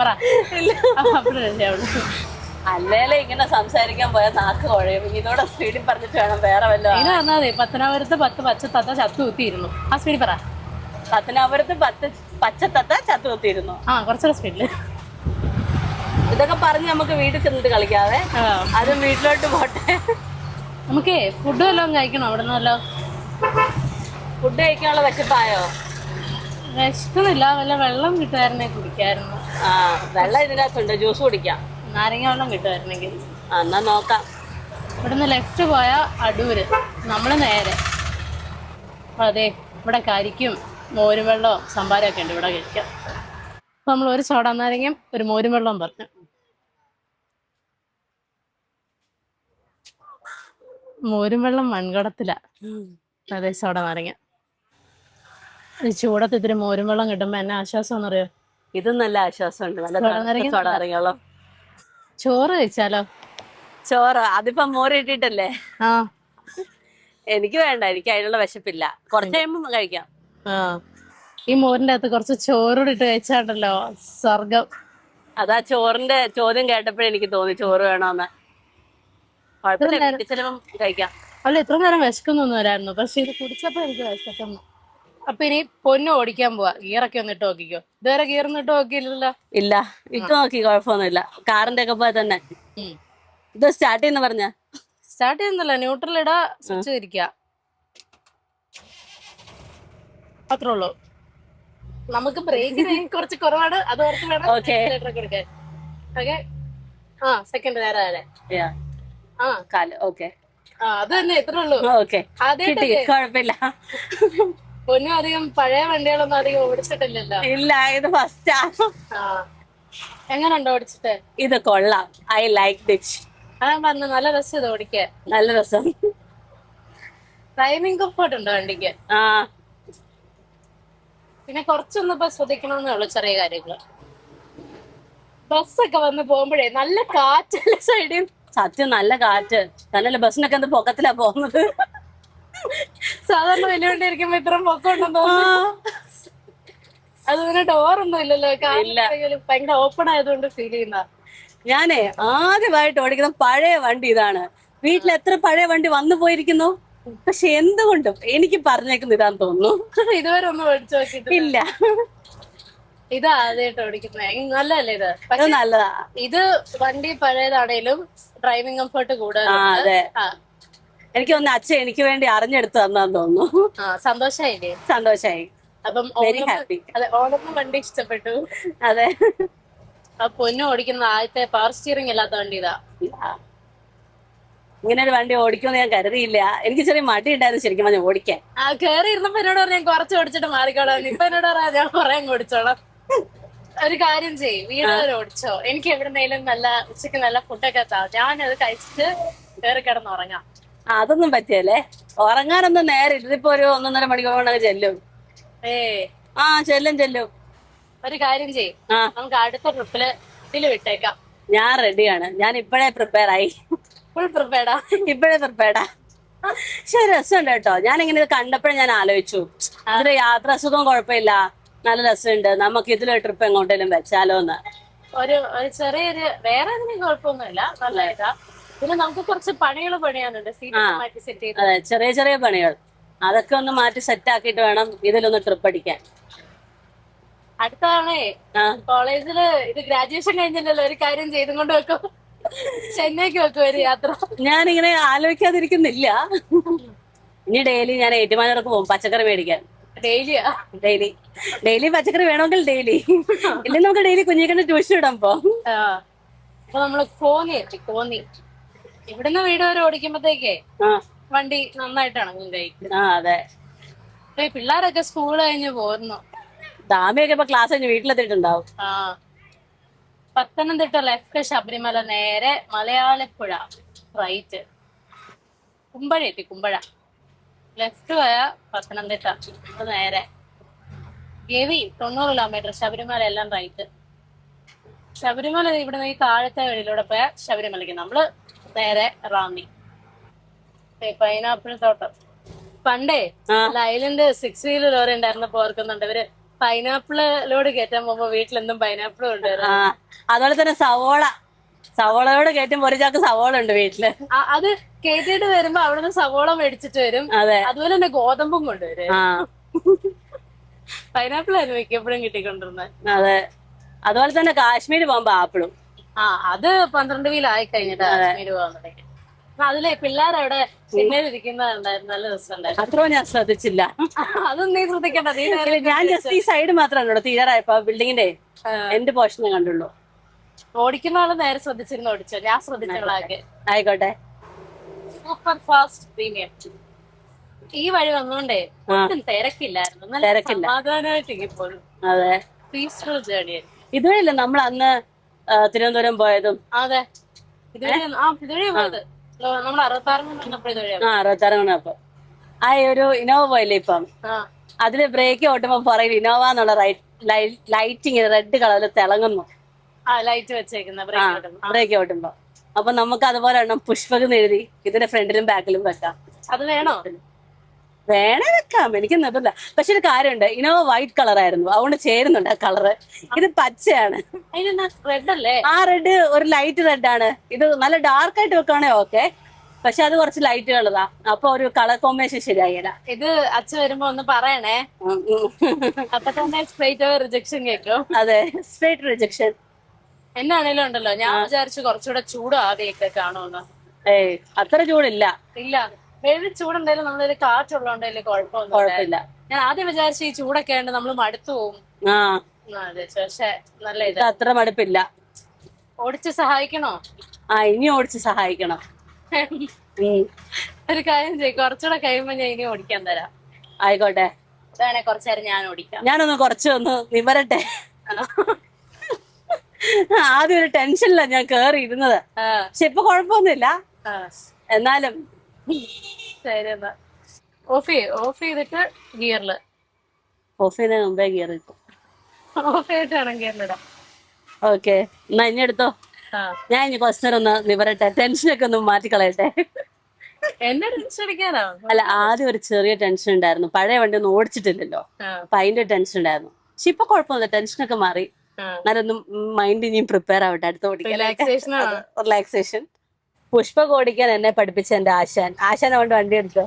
പറ. ഇല്ല, അല്ലേലേ ഇങ്ങനെ സംസാരിക്കാൻ പോയാൽ നാക്ക് കുഴയും. ഇതോടെ സ്പീഡിൽ പറഞ്ഞിട്ട് വേണം വേറെ വല്ല. ഇത് പറഞ്ഞാതെ പത്തനാപുരത്ത് 10 പച്ച തത്ത ചത്തുകുത്തിയിരുന്നു. ആ സ്പീഡ് പറ. പത്തനാപുരത്ത് 10 പച്ചത്തത്ത ചത്തുകുത്തിയിരുന്നു. കുറച്ചുകൂടെ സ്പീഡില്. ഇതൊക്കെ പറഞ്ഞ് നമുക്ക് വീട്ടിൽ ചെന്നിട്ട് കളിക്കാതെ അതും വീട്ടിലോട്ട് പോട്ടെ. നമുക്കേ ഫുഡ് വല്ലതും കഴിക്കണം. അവിടെ നിന്നല്ലോ ഫുഡ് കഴിക്കാനുള്ള വിശപ്പായോ? വിശക്കുന്നില്ല. വല്ല വെള്ളം കിട്ടുമായിരുന്നെ കുടിക്കായിരുന്നു. വെള്ളം ഇതിനകത്തുണ്ട്, ജ്യൂസ് കുടിക്കാം. നാരങ്ങ വെള്ളം കിട്ടുമായിരുന്നെങ്കിൽ. എന്നാ നോക്കാം. ഇവിടുന്ന് ലെഫ്റ്റ് പോയാൽ അടൂര്. നമ്മൾ നേരെ അതെ ഇവിടെ കരിക്കും മോരും വെള്ളവും സംഭാരമൊക്കെ ഉണ്ട്. ഇവിടെ കഴിക്കാം. അപ്പം നമ്മൾ ഒരു സോഡ നാരങ്ങയും ഒരു മോരും വെള്ളവും പറഞ്ഞു. മോരും വെള്ളം മൺകുടത്തില. അതെ, സോഡ നാരങ്ങ. ഈ ചൂടത്ത് ഇത്തിരി മോരും വെള്ളം കിട്ടുമ്പോ എന്നെ ആശ്വാസം എന്നറിയോ? ഇതും നല്ല ആശ്വാസമുണ്ട്. നല്ല ചോറ് കഴിച്ചാലോ? ചോറ് അതിപ്പോ മോര് ഇട്ടിട്ടല്ലേ? എനിക്ക് വേണ്ട, എനിക്ക് അതിനുള്ള വിശപ്പില്ല. കുറച്ച് കഴിയുമ്പോ കഴിക്കാം. ഈ മോരിന്റെ അകത്ത് കുറച്ച് ചോറൂടെ ഇട്ട് കഴിച്ചാണ്ടല്ലോ സ്വർഗം. അതാ ചോറിന്റെ ചോദ്യം കേട്ടപ്പോഴേ എനിക്ക് തോന്നി ചോറ് വേണോന്ന്. കുഴപ്പമില്ല, വീട്ടിൽ ചെലപ്പം കഴിക്കാം. അല്ല ഇത്ര നേരം വിശക്കുന്നൊന്നും വരായിരുന്നു, പക്ഷെ ഇത് കുടിച്ചപ്പോ എനിക്ക് വിശക്കുന്നു. അപ്പൊ ഇനി പൊന്നു ഓടിക്കാൻ പോവാ. ഗിയറൊക്കെ ഒന്ന് ഇട്ട് നോക്കിക്കോ. ഇതുവരെ ഗിയറൊന്നും ഇട്ട് നോക്കിയില്ലല്ലോ. ഇല്ല, ഇട്ട് നോക്കി, കുഴപ്പമൊന്നുമില്ല. കാറിന്റെ ഒക്കെ പോലെ തന്നെ. ഇത് സ്റ്റാർട്ട് ചെയ്യുന്ന പറഞ്ഞ സ്റ്റാർട്ട് ചെയ്യുന്നില്ല, ന്യൂട്രൽ ഇടാ, സ്വിച്ച് തിരിക്കുക, അത്രേ ഉള്ളൂ. നമുക്ക് ബ്രേക്കിന് കുറച്ച് കുറവാണ്, അത് ഓർത്ത് വേണം കൊടുക്കാൻ. ഓക്കെ, ആ സെക്കൻഡ് നേരെ നേരെ ആ കാല്. ഓക്കെ, അത് തന്നെ, ഇത്രേ ഉള്ളൂ. ഓക്കെ, കുഴപ്പമില്ല. പൊന്നും അധികം പഴയ വണ്ടികളൊന്നും അധികം ഓടിച്ചിട്ടില്ലല്ലോ. ഇല്ല, ഇത് ഫസ്റ്റാ. എങ്ങനെയുണ്ടോ ഓടിച്ചിട്ട്? ഇത് കൊള്ളാം, ഐ ലൈക്ക് ദിറ്റ്. അതാ പറഞ്ഞു, നല്ല രസം ഇത് ഓടിക്കാൻ, നല്ല രസം. ഡ്രൈവിംഗ് കംഫർട്ട് ഉണ്ടോ വണ്ടിക്ക്? ആ, പിന്നെ കുറച്ചൊന്നും ഇപ്പൊ ശ്രദ്ധിക്കണമെന്നേ ഉള്ളു, ചെറിയ കാര്യങ്ങള്. ബസ്സൊക്കെ വന്ന് പോകുമ്പോഴേ നല്ല കാറ്റല്ലേ സൈഡിൽ. സത്യം, നല്ല കാറ്റ് തന്നെയല്ലേ. ബസ്സിനൊക്കെ എന്ത് പൊക്കത്തിലാ പോകുന്നത്. സാധാരണ വലിയ വണ്ടി ഇരിക്കുമ്പോ ഇത്രയും പൊക്കം ഉണ്ടെന്ന് തോന്നുന്നു. അത് പിന്നെ ഡോറൊന്നും ഇല്ലല്ലോ, ഭയങ്കര ഓപ്പൺ ആയതുകൊണ്ട് ഫീൽ ചെയ്യുന്ന. ഞാനേ ആദ്യമായിട്ട് ഓടിക്കുന്ന പഴയ വണ്ടി ഇതാണ്. വീട്ടിൽ എത്ര പഴയ വണ്ടി വന്നു പോയിരിക്കുന്നു, പക്ഷെ എന്തുകൊണ്ടും എനിക്ക് പറഞ്ഞേക്കുന്ന ഇതാന്ന് തോന്നുന്നു. ഇതുവരെ ഒന്നും ഓടിച്ചു നോക്കിയിട്ടില്ല. ഇത് ആദ്യമായിട്ട് ഓടിക്കുന്നത്. നല്ലതല്ലേ ഇത്? പക്ഷെ നല്ലതാ. ഇത് വണ്ടി പഴയതാണേലും ഡ്രൈവിംഗ് കംഫർട്ട് കൂടുതൽ. അതെ, എനിക്ക് തോന്നുന്നു അച്ഛൻ എനിക്ക് വേണ്ടി അറിഞ്ഞെടുത്ത് തന്നാന്ന് തോന്നുന്നു. സന്തോഷായില്ലേ? സന്തോഷായി. അപ്പം വെരി ഹാപ്പി. അതെ, ഓണത്തിന് വണ്ടി ഇഷ്ടപ്പെട്ടു. അതെ, പൊന്നു ഓടിക്കുന്ന ആദ്യത്തെ പവർ സ്റ്റിയറിംഗ് ഇല്ലാത്ത വണ്ടി ഇതാ. ഇങ്ങനെ ഒരു വണ്ടി ഓടിക്കുമെന്ന് ഞാൻ കരുതിയില്ല. എനിക്ക് ചെറിയ മടി ഉണ്ടായിരുന്നു ശരിക്കും പറഞ്ഞാൽ ഓടിക്കാൻ. കേറി ഇരുന്നപ്പോ എന്നോട് പറഞ്ഞാൽ കുറച്ച് ഓടിച്ചിട്ട് മാറിക്കോളാം. ഇപ്പൊ എന്നോട് പറയാ ഞാൻ കുറെ ഓടിച്ചോളാം. ഒരു കാര്യം ചെയ്യും, വീട് വരെ ഓടിച്ചോ, എനിക്ക് എവിടെന്നേലും നല്ല ഉച്ചക്ക് നല്ല ഫുഡൊക്കെ ഞാനത് കഴിച്ചിട്ട് കയറി കിടന്ന് ഉറങ്ങാം. അതൊന്നും പറ്റിയല്ലേ, ഉറങ്ങാനൊന്നും നേരെ. ഇതിപ്പോ ഒരു 1.5 മണിക്കൂർ കൊണ്ടൊക്കെ ചെല്ലും. ചെല്ലും. ഒരു കാര്യം ചെയ്യും, നമുക്ക് അടുത്ത ട്രിപ്പില് ഇതില് വിട്ടേക്കാം. ഞാൻ റെഡിയാണ്. ഞാൻ ഇപ്പഴേ പ്രിപ്പയർ ആയി. ഫുൾ പ്രിപ്പയർഡാ? ഇപ്പഴേ പ്രിപ്പയർഡാ. പക്ഷെ രസമുണ്ട് കേട്ടോ. ഞാൻ ഇങ്ങനെ ഇത് കണ്ടപ്പോഴേ ഞാൻ ആലോചിച്ചു, ഇതിന്റെ യാത്രാ സുഖം കുഴപ്പമില്ല, നല്ല രസമുണ്ട്, നമുക്ക് ഇതിലൊരു ട്രിപ്പ് എങ്ങോട്ടേലും വെച്ചാലോന്ന്. ഒരു ചെറിയൊരു വേറെ എന്തെങ്കിലും കുഴപ്പമൊന്നുമില്ല, നല്ലതാ. പിന്നെ നമുക്ക് കുറച്ച് പണിയാനുണ്ട്. മാറ്റി സെറ്റ് ചെയ്ത്. അതെ, ചെറിയ ചെറിയ പണികൾ, അതൊക്കെ ഒന്ന് മാറ്റി സെറ്റ് ആക്കിയിട്ട് വേണം ഇതിലൊന്ന് ട്രിപ്പ് അടിക്കാൻ. അടുത്തതാണേ കോളേജില് ഇത് ഗ്രാജുവേഷൻ കഴിഞ്ഞല്ലോ, ഒരു കാര്യം ചെയ്തും കൊണ്ട് വെക്കും, ചെന്നൈക്ക് വെക്കും ഒരു യാത്ര. ഞാനിങ്ങനെ ആലോചിക്കാതിരിക്കുന്നില്ല. ഇനി ഡെയിലി ഞാൻ ഏറ്റുമാനൂർക്ക് പോകും പച്ചക്കറി മേടിക്കാൻ. ഡെയിലി പച്ചക്കറി വേണമെങ്കിൽ ഡെയിലി, ഇല്ലെങ്കിൽ നമുക്ക് ഡെയിലി കുഞ്ഞിക്കണ്ട് ട്യൂഷൻ ഇടാൻ പോവാം. അപ്പൊ നമ്മള് കോന്നി ഇവിടുന്ന് വീട് വരെ ഓടിക്കുമ്പോഴത്തേക്കേ വണ്ടി നന്നായിട്ട് ഇണങ്ങും കൈക്ക്. അതെ, പിള്ളേരൊക്കെ സ്കൂൾ കഴിഞ്ഞ് പോരുന്നു. ദാമിയൊക്കെ ഇപ്പൊ ക്ലാസ് കഴിഞ്ഞ് വീട്ടിലെത്തിയിട്ടുണ്ടാവും. പത്തനംതിട്ട ലെഫ്റ്റ് ശബരിമല, നേരെ മലയാളപ്പുഴ റൈറ്റ്, കുമ്പഴ ലെഫ്റ്റ് പോയ പത്തനംതിട്ട, നേരെ ഗവി 90 കിലോമീറ്റർ, ശബരിമല എല്ലാം റൈറ്റ്. ശബരിമല ഇവിടുന്ന് ഈ താഴത്തെ വഴിയിലൂടെ പോയ ശബരിമലയ്ക്ക് നമ്മള് നേരെ റാന്നി. പൈനാപ്പിൾ തോട്ടം. പണ്ടേ ഐലൻഡ് 6 വീലർ ലോറി ഉണ്ടായിരുന്നപ്പോ ഓർക്കുന്നുണ്ട്, ഇവര് പൈനാപ്പിള് ലോഡ് കയറ്റാൻ പോകുമ്പോ വീട്ടിലെന്തും പൈനാപ്പിളും ഉണ്ടായിരുന്നു. അതുപോലെ തന്നെ സവോളയോട് കയറ്റുമ്പോ ഒരു ചാക്ക് സവോള ഉണ്ട് വീട്ടില്. അത് കയറ്റിട്ട് വരുമ്പോ അവിടുന്ന് സവോള മേടിച്ചിട്ട് വരും. അതുപോലെ തന്നെ ഗോതമ്പും കൊണ്ടുവരും. പൈനാപ്പിൾ ആയിരുന്നു മിക്കപ്പോഴും കിട്ടിക്കൊണ്ടിരുന്നത്. അതെ, അതുപോലെ തന്നെ കാശ്മീര് പോകുമ്പോ ആപ്പിളും. അത് 12 വീലായി കഴിഞ്ഞിട്ട് കാശ്മീര് പോകാൻ തുടങ്ങി. അതിലെ പിള്ളേരവിടെ പിന്നേരിക്കുന്നതുണ്ടായിരുന്നു, നല്ല രസമുണ്ടായിരുന്നു. അത്രയും ഞാൻ ശ്രദ്ധിച്ചില്ല. അതൊന്നും നീ ശ്രദ്ധിക്കണ്ട. ഞാൻ ജസ്റ്റ് ഈ സൈഡ് മാത്രമല്ലോ തീരാറായപ്പോ ബിൽഡിങ്ങിന്റെ എന്റെ പോർഷനെ കണ്ടുള്ളൂ. ഓടിക്കുന്ന ആള് നേരെ ശ്രദ്ധിച്ചിരുന്നു ഓടിച്ചോ, ഞാൻ ശ്രദ്ധിച്ചോളാക്കെ. ആയിക്കോട്ടെ. Super fast premium. ഈ വഴി വന്നോണ്ടേ ഒട്ടും തിരക്കില്ലായിരുന്നു, നല്ല സമാധാനമായിട്ട് പോലും. അതെ, പീസ്ഫുൾ ജേർണി ആയിരുന്നു. ഇതുവഴിയല്ലേ നമ്മൾ അന്ന് തിരുവനന്തപുരം പോയതും? അതെ, ഇതുവഴിയാ പോയത്. നമ്മൾ 66 മണിയപ്പോ ഒരു ഇന്നോവ പോയില്ലേ ഇപ്പം, അതില് ബ്രേക്ക് ഓട്ടുമ്പോ പുറകിൽ ഇന്നോവ എന്നുള്ള ലൈറ്റിങ് റെഡ് കളറിൽ തിളങ്ങുന്നു. ലൈറ്റ് വെച്ചേക്കുന്ന ബ്രേക്ക് ഓട്ടുമ്പോ. അപ്പൊ നമുക്ക് അതുപോലെ എണ്ണം പുഷ്പക് എഴുതി ഇതിന്റെ ഫ്രണ്ടിലും ബാക്കിലും വെക്കാം. അത് വേണോ? വേണേ വെക്കാം, എനിക്ക് നിർബന്ധമില്ല. പക്ഷെ ഒരു കാര്യമുണ്ട്, ഇനോവ വൈറ്റ് കളർ ആയിരുന്നു, അതുകൊണ്ട് ചേരുന്നുണ്ട് ആ കളറ്. ഇത് പച്ചയാണ്. അതിനെന്നാ റെഡ് അല്ലേ? ആ റെഡ് ഒരു ലൈറ്റ് റെഡ് ആണ്. ഇത് നല്ല ഡാർക്ക് ആയിട്ട് വെക്കുകയാണെ ഓക്കെ, പക്ഷെ അത് കുറച്ച് ലൈറ്റ് കളറാ, അപ്പൊ ഒരു കളർ കോമ്പിനേഷൻ ശരിയായില്ല. ഇത് അച്ഛൻ വരുമ്പോ ഒന്ന് പറയണേ, അപ്പൊ തന്നെ സ്ട്രേറ്റ് റിജക്ഷൻ കേൾക്കും. അതെ, സ്ട്രേറ്റ് റിജക്ഷൻ. എന്നാണേലും ഉണ്ടല്ലോ, ഞാൻ വിചാരിച്ചു കുറച്ചുകൂടെ ചൂട് ആദ്യമൊക്കെ കാണുമെന്ന്. ഏയ് അത്ര ചൂടില്ല. ഇല്ല, വേറെ ചൂടുണ്ടായാലും നമ്മളൊരു കാറ്റുള്ളതുകൊണ്ടല്ലേ കുഴപ്പമൊന്നുമില്ല. ഞാൻ ആദ്യം വിചാരിച്ചു ഈ ചൂടൊക്കെ ഉണ്ട് നമ്മൾ മടുത്തു പോകും. അതെ, പക്ഷെ നല്ല ഇത് അത്ര മടുപ്പില്ല. ഓടിച്ച് സഹായിക്കണോ? ഇനി ഓടിച്ച് സഹായിക്കണം. ഒരു കാര്യം ചെയ്യും, കുറച്ചുകൂടെ കഴിയുമ്പോ ഞാൻ ഇനി ഓടിക്കാൻ തരാം. ആയിക്കോട്ടെ, അതാണെ കുറച്ചേരം ഞാൻ ഓടിക്കാം. ഞാനൊന്ന് കുറച്ചൊന്ന് നിവരട്ടെ. ആദ്യം ഒരു ടെൻഷനില്ല ഞാൻ കേറി ഇരുന്നത്, പക്ഷെ ഇപ്പൊ കുഴപ്പമൊന്നുമില്ല. എന്നാലും ശരി, എന്നാ ഓഫ് ചെയ്തിട്ട് ഗിയറില് ഓഫ് ചെയ്യുന്നതിന് മുമ്പേ ഗിയർ കിട്ടും. ഓഫ് ചെയ്തിട്ടാണ് ഗിയറിലിടാം. ഓക്കെ, എന്നാ ഇനി എടുത്തോ. ഞാൻ ഇനി കുറച്ചു നേരം ഒന്ന് നിവരട്ടെ, ടെൻഷനൊക്കെ ഒന്ന് മാറ്റിക്കളയട്ടെ. എന്നെ ടെൻഷൻ അടിക്കാനോ? അല്ല, ആദ്യം ഒരു ചെറിയ ടെൻഷൻ ഉണ്ടായിരുന്നു, പഴയ വണ്ടി ഒന്നും ഓടിച്ചിട്ടില്ലല്ലോ, അപ്പൊ അതിന്റെ ടെൻഷൻ ഉണ്ടായിരുന്നു. പക്ഷെ ഇപ്പൊ കുഴപ്പമൊന്നുമില്ല, ടെൻഷനൊക്കെ മാറി. എന്നാലൊന്നും മൈൻഡ് ഇനിയും പ്രിപ്പയർ ആവട്ടെ അടുത്ത ഓടിക്കാൻ. റിലാക്സേഷൻ. പുഷ്പക ഓടിക്കാൻ എന്നെ പഠിപ്പിച്ച എന്റെ ആശാൻ കൊണ്ട് വണ്ടി എടുത്തോ.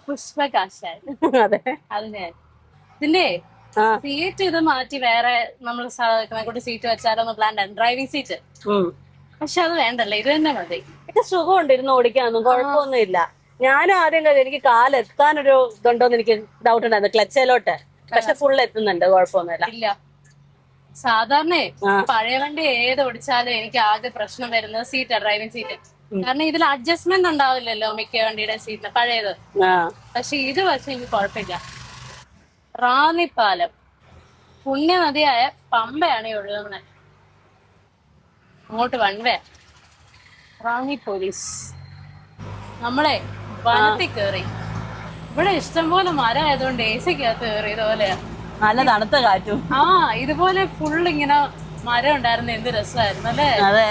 പുഷ്പകാശാൻ. അതെ, അത് ഞാൻ ഇതിന്റെ സീറ്റ് ഇത് മാറ്റി വേറെ നമ്മൾ കൂടി സീറ്റ് വെച്ചാലൊന്ന് പ്ലാൻ, ഡ്രൈവിംഗ് സീറ്റ്. പക്ഷെ അത് വേണ്ടല്ലേ, ഇത് തന്നെ മതി. എനിക്ക് സുഖമുണ്ട് ഇരുന്ന് ഓടിക്കാനൊന്നും കുഴപ്പമൊന്നും ഇല്ല. ഞാനും ആദ്യം എനിക്ക് കാലെത്താനൊരു ഇതുണ്ടോന്ന് എനിക്ക് ഡൗട്ട് ഉണ്ടായിരുന്നു ക്ലച്ചിലോട്ട്, പക്ഷെ ഫുൾ എത്തുന്നുണ്ട്, കുഴപ്പമൊന്നുമില്ല. ഇല്ല, സാധാരണ പഴയ വണ്ടി ഏത് ഓടിച്ചാലും എനിക്ക് ആകെ പ്രശ്നം വരുന്നത് സീറ്റാ, ഡ്രൈവിംഗ് സീറ്റ്. കാരണം ഇതിൽ അഡ്ജസ്റ്റ്മെന്റ് ഉണ്ടാവില്ലല്ലോ മിക്ക വണ്ടിയുടെ സീറ്റിന്, പഴയത്. പക്ഷെ ഇത് പക്ഷെ എനിക്ക് കുഴപ്പമില്ല. റാന്നിപ്പാലം പുണ്യനദിയായ പമ്പയാണ് ഈ ഒഴുകുന്നത്. അങ്ങോട്ട് വൺവേ. റാന്നി പോലീസ്. നമ്മളെ വനത്തിൽ കയറി. ഇവിടെ ഇഷ്ടംപോലെ മരം ആയതുകൊണ്ട് ഏസിക്കകത്ത് കയറി ഇതുപോലെയാ, നല്ല തണുത്ത കാറ്റും. ഇതുപോലെ ഫുൾ ഇങ്ങനെ മരം ഉണ്ടായിരുന്നു, എന്ത് രസമായിരുന്നു അല്ലേ? അതെ,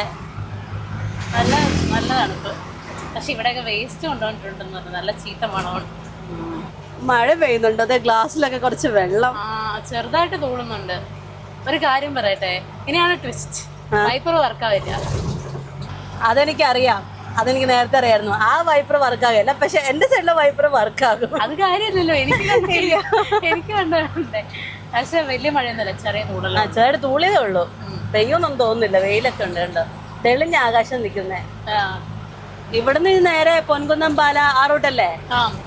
നല്ല നല്ല തണുപ്പ്. പക്ഷെ ഇവിടെയൊക്കെ വേസ്റ്റ് കൊണ്ടുവന്നിട്ടുണ്ടെന്ന് പറഞ്ഞു, നല്ല ചീത്ത മണമാണ്. മഴ പെയ്യുന്നുണ്ട്, അതെ, ഗ്ലാസ്സിലൊക്കെ കുറച്ച് വെള്ളം ചെറുതായിട്ട് തൂളുന്നുണ്ട്. ഒരു കാര്യം പറയട്ടെ, ഇനിയാണ് ട്വിസ്റ്റ്. വൈപ്പർ വർക്കാവില്ല. അതെനിക്കറിയാം, അതെനിക്ക് നേരത്തെ അറിയായിരുന്നു. ആ വൈപ്പർ വർക്കാകില്ല, പക്ഷെ എന്റെ സൈഡിലെ വൈപ്പർ വർക്കാകും. അത് കാര്യമില്ലല്ലോ, എനിക്ക് കണ്ടില്ല, എനിക്ക് കണ്ടേ. പക്ഷെ വലിയ മഴയൊന്നുമില്ല, ചെറിയ തൂളല്ല. ചെറിയ തൂളിയതേ ഉള്ളൂ, പെയ്യൊന്നും തോന്നുന്നില്ല. വെയിലൊക്കെ ഉണ്ട്, കണ്ടോ, തെളിഞ്ഞ ആകാശം നിൽക്കുന്നേ. ഇവിടുന്ന് നേരെ പൊൻകുന്നം പാല ആ റൂട്ടല്ലേ?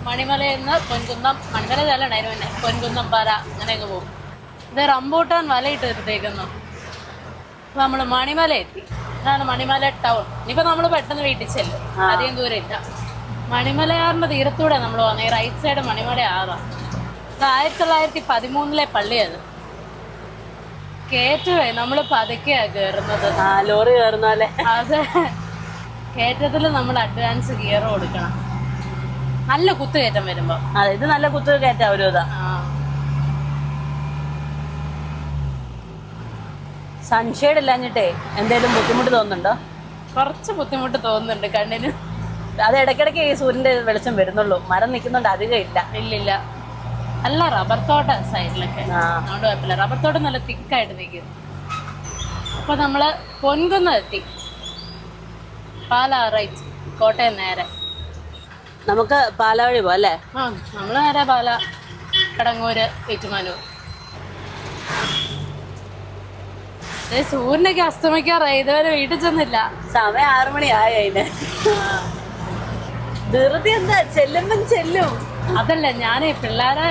മണിമലയിൽ നിന്ന് പൊൻകുന്നം, മണിമല തലണ്ടായിരുന്നു പിന്നെ പൊൻകുന്നം പാല അങ്ങനെയൊക്കെ പോകും. ഇത് റംബൂട്ടാൻ വലയിട്ട് എടുത്തേക്കുന്നു. നമ്മള് മണിമല എത്തി. ഇതാണ് മണിമല ടൗൺ. ഇനിയിപ്പോ നമ്മള് പെട്ടെന്ന് വീട്ടിൽ ചെല്ലും, അധികം ദൂരം ഇല്ല. മണിമലയാറിന്റെ തീരത്തൂടെ നമ്മൾ വന്ന ഈ റൈറ്റ് സൈഡ് മണിമല ആറാം. 1913 പള്ളിയത്. കേറ്റവേ നമ്മള് പതുക്കെയാ കേറുന്നത്, ലോറി കയറുന്നല്ലേ. അതെ, കയറ്റത്തില് നമ്മൾ അഡ്വാൻസ് ഗിയർ കൊടുക്കണം, നല്ല കുത്തുകയറ്റം വരുമ്പോ. അതെ, ഇത് നല്ല കുത്തു കയറ്റാ ഒരു ഇതാ. സൺഷെയ്ഡ് ഇല്ലാഞ്ഞിട്ടേ എന്തേലും ബുദ്ധിമുട്ട് തോന്നുന്നുണ്ടോ? കുറച്ച് ബുദ്ധിമുട്ട് തോന്നുന്നുണ്ട് കണ്ണിന്. അത് ഇടയ്ക്കിടയ്ക്ക് ഈ സൂര്യന്റെ വെളിച്ചം വരുന്നുള്ളൂ, മരം നിൽക്കുന്നുണ്ട്, അധികം ഇല്ല. ഇല്ലില്ല, നല്ല റബ്ബർ തോട്ട സൈഡിലൊക്കെ, അതുകൊണ്ട് കുഴപ്പമില്ല. റബ്ബർ തോട്ടം നല്ല തിക്കായിട്ട് നിൽക്കുന്നു. അപ്പൊ നമ്മള് പൊൻകുന്നം എത്തി. പാല റൈറ്റ്, കോട്ടയം നേരെ. നമുക്ക് പാല വഴി പോവാം അല്ലേ? നമ്മള് നേരെ പാല, കടങ്ങൂര്, ഏറ്റുമാനൂർ. സൂര്യനൊക്കെ അസ്തമിക്കാറായി, ഇതുവരെ വീട്ടിൽ ചെന്നില്ല. സമയം 6 മണിയായി. അതിന് ധൃതി എന്താ, ചെല്ലുമ്പം ചെല്ലും. അതല്ല, ഞാനേ പിള്ളേരെ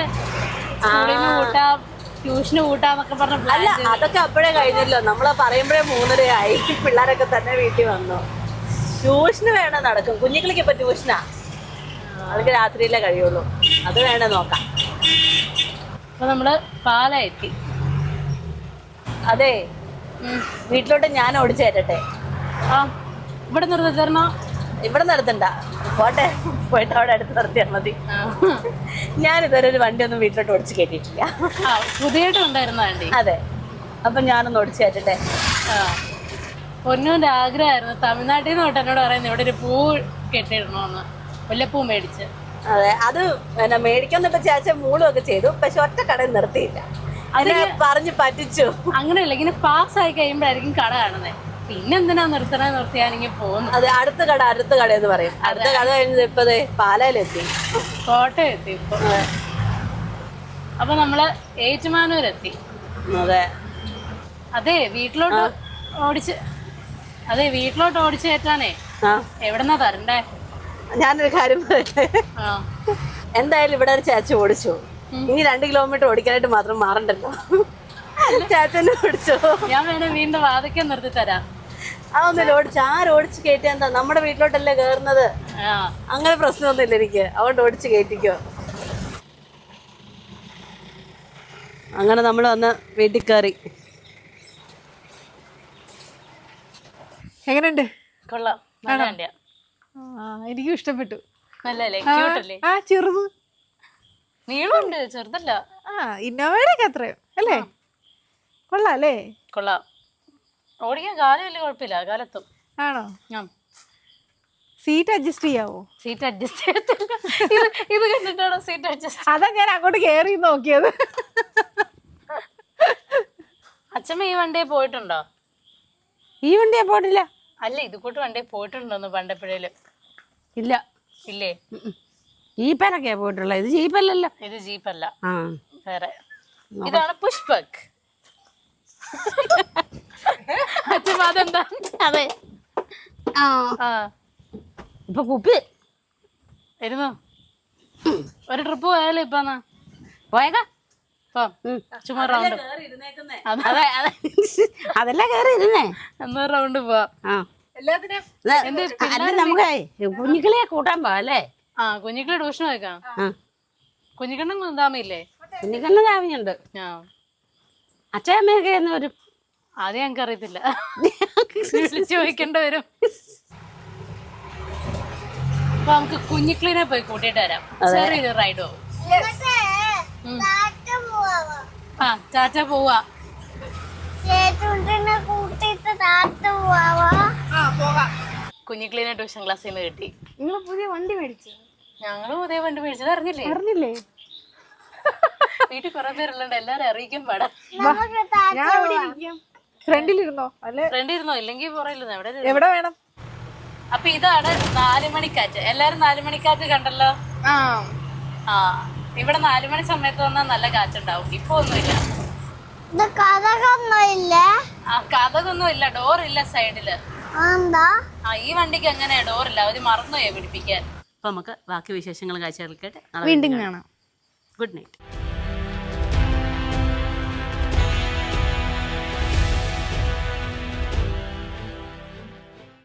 സ്കൂളിന് കൂട്ടാം, ട്യൂഷന് കൂട്ടാന്നൊക്കെ പറഞ്ഞ. അല്ല, അതൊക്കെ അപ്പോഴേ കഴിഞ്ഞല്ലോ, നമ്മള് പറയുമ്പോഴേ 3:30 ആയി. പിള്ളേരൊക്കെ തന്നെ വീട്ടിൽ വന്നു. ട്യൂഷന് വേണം നടക്കും, കുഞ്ഞുങ്ങൾക്ക് ഇപ്പൊ ട്യൂഷനാ, അവർക്ക് രാത്രിയിലേ കഴിയുള്ളൂ, അത് വേണേ നോക്കാം. അപ്പൊ നമ്മള് പാല എത്തി. അതെ, വീട്ടിലോട്ട് ഞാൻ ഓടിച്ചു കയറ്റട്ടെ? ഇവിടെ നിർത്തി തരണോ? ഇവിടെ നിർത്തണ്ട, പോട്ടെ, പോയിട്ട് അവിടെ അടുത്ത് നിർത്തിയാൽ മതി. ഞാൻ ഇതുവരെ ഒരു വണ്ടി ഒന്നും വീട്ടിലോട്ട് ഓടിച്ച് കയറ്റിയിട്ടില്ല. പുതിയായിട്ട് ഉണ്ടായിരുന്ന വണ്ടി. അതെ, അപ്പൊ ഞാനൊന്ന് ഓടിച്ചു കയറ്റട്ടെ. പൊന്നൂന്റെ ആഗ്രഹമായിരുന്നു, തമിഴ്നാട്ടിൽ നിന്ന് തൊട്ട് എന്നോട് പറയുന്നത് ഇവിടെ ഒരു പൂ കെട്ടിയിടണോന്ന്. മുല്ലപ്പൂ മേടിച്ച് അതെ, അത് പിന്നെ മേടിക്കാന്നൊക്കെ ചേച്ചി മൂളുമൊക്കെ ചെയ്തു, പക്ഷെ ഒറ്റ കടയിൽ നിർത്തിയില്ല. അതിനെ പറഞ്ഞ് പറ്റിച്ചു. അങ്ങനെയല്ല, ഇങ്ങനെ പാസ്സായി കഴിയുമ്പോഴായിരിക്കും കട കാണുന്നത്. പിന്നെ എന്തിനാ നിർത്തിയാണെങ്കിൽ പോകുന്നു. അതെ, അടുത്ത കട എന്ന് പറയും. അടുത്ത കട കഴിഞ്ഞത് ഇപ്പൊ പാലയിലെത്തി, കോട്ടയം എത്തി ഇപ്പൊ. അപ്പൊ നമ്മള് ഏറ്റുമാനൂരെത്തി. അതെ അതെ വീട്ടിലോട്ട് ഓടിച്ച് കയറ്റാനേ എവിടെന്നാ തരണ്ടേ? ഞാനൊരു കാര്യം പറയട്ടെ. എന്തായാലും ഇവിടെ ഒരു ചേച്ചി ഓടിച്ചു, ഇനി 2 കിലോമീറ്റർ ഓടിക്കാനായിട്ട് മാത്രം മാറണ്ടല്ലോ. ചേച്ചനെ ഓടിച്ചോ, ഞാൻ വേണേ വീണ്ടും വാതിക്കാൻ നിർത്തി തരാം. അതൊന്നുമില്ല, ആരോടിച്ച് കയറ്റിയാ എന്താ, നമ്മുടെ വീട്ടിലോട്ടല്ലേ കേറുന്നത്, അങ്ങനെ പ്രശ്നമൊന്നുമില്ല എനിക്ക്. അതുകൊണ്ട് ഓടിച്ച് കയറ്റിക്കോ. അങ്ങനെ നമ്മൾ വന്ന് വീട്ടിൽ കയറി. എങ്ങനെയുണ്ട്? കൊള്ളാം, നല്ല വണ്ടിയാ. എനിക്കും ഇഷ്ടപ്പെട്ടു. നല്ലല്ലേ, ക്യൂട്ടല്ലേ? ചെറുത് നീളമുണ്ട്, ചെറുതല്ല. ഇന്നോവയുടെ ഒക്കെ അത്രയോ അല്ലേ? കൊള്ളാം അല്ലേ? കൊള്ളാം, ഓടിക്കാൻ കാലം വലിയ കുഴപ്പമില്ല, കാലത്തും. ആണോ? സീറ്റ് അഡ്ജസ്റ്റ് ചെയ്യാവോ? സീറ്റ് അഡ്ജസ്റ്റ് ചെയ്യത്തില്ല. ഇത് കണ്ടിട്ടാണോ സീറ്റ് അഡ്ജസ്റ്റ്? അതാ ഞാൻ അങ്ങോട്ട് കയറി നോക്കിയത്. അച്ഛമ്മ ഈ വണ്ടിയെ പോയിട്ടുണ്ടോ? ഈ വണ്ടിയാ പോയിട്ടില്ല. അല്ല, ഇത് കൂട്ട് വണ്ടിയെ പോയിട്ടുണ്ടോന്ന് പണ്ടെപ്പോഴേലും? ഇല്ല. ഇല്ലേ? ജീപ്പനൊക്കെയാ പോയിട്ടുള്ള, ഇത് ജീപ്പല്ലല്ലോ. ഇത് ജീപ്പല്ല, വേറെ. ഇതാണ് പുഷ്പക്. അച്ഛമ്മ അതെന്താ? അതെ, ഇപ്പൊ കുപ്പി വരുന്നോ? ഒരു ട്രിപ്പ് പോയാലോ? ഇപ്പൊ പോയേക്കാ. ചുമ്മാ റൗണ്ട്, അതെല്ലാം കയറി ഇരുന്നേ. എന്നാ റൗണ്ട് പോവാ. അല്ല, നമുക്ക് കുഞ്ഞിക്കളിയെ കൂട്ടാൻ പോവാല്ലേ? കുഞ്ഞിക്കളി ട്യൂഷൻ വെക്കാം. കുഞ്ഞിക്കണ്ണൻ താമയില്ലേ? കുഞ്ഞിക്കണ്ണൻ താമയുണ്ട്. അച്ഛയമ്മയൊക്കെ എന്ന് വരും. അത് ഞങ്ങൾക്ക് അറിയത്തില്ല, ചോദിക്കേണ്ട വരും. അപ്പൊ നമുക്ക് കുഞ്ഞിക്കളിനെ പോയി കൂട്ടിയിട്ട് വരാം. ചെറിയൊരു റൈഡ് പോകും. ടാറ്റ പോവാ. കുഞ്ഞിക്ലീനെ ട്യൂഷൻ ക്ലാസ്സിൽ നിന്ന് കിട്ടി. നിങ്ങൾ പുതിയ വണ്ടി മേടിച്ചു? ഞങ്ങള് പുതിയ വണ്ടി മേടിച്ചത് അറിഞ്ഞില്ലേ? വീട്ടിൽ കുറെ പേരുള്ളണ്ട്, എല്ലാരും അറിയിക്കാൻ പാടാ. ഫ്രണ്ടിലിരുന്നോ? ഫ്രണ്ടിരുന്നോ? ഇല്ലെങ്കിൽ പുറയിലിരുന്നോ? എവിടെ വേണം? അപ്പൊ ഇതാണ് 4 മണിക്കാറ്റ്. എല്ലാരും 4 മണിക്കാറ്റ് കണ്ടല്ലോ. ഇവിടെ 4 മണി സമയത്ത് വന്നാൽ നല്ല കാറ്റുണ്ടാവും. ഇപ്പൊ ഒന്നുമില്ല, കഥകൊന്നും ഇല്ല, ഡോറില്ല സൈഡില്. ഈ വണ്ടിക്ക് എങ്ങനെ ഡോറില്ല, അവര് മറന്നുപോയി പിടിപ്പിക്കാൻ. അപ്പൊ നമുക്ക് ബാക്കി വിശേഷങ്ങൾ കാഴ്ച കേൾക്കട്ടെ. വീണ്ടും കാണാം. Good night.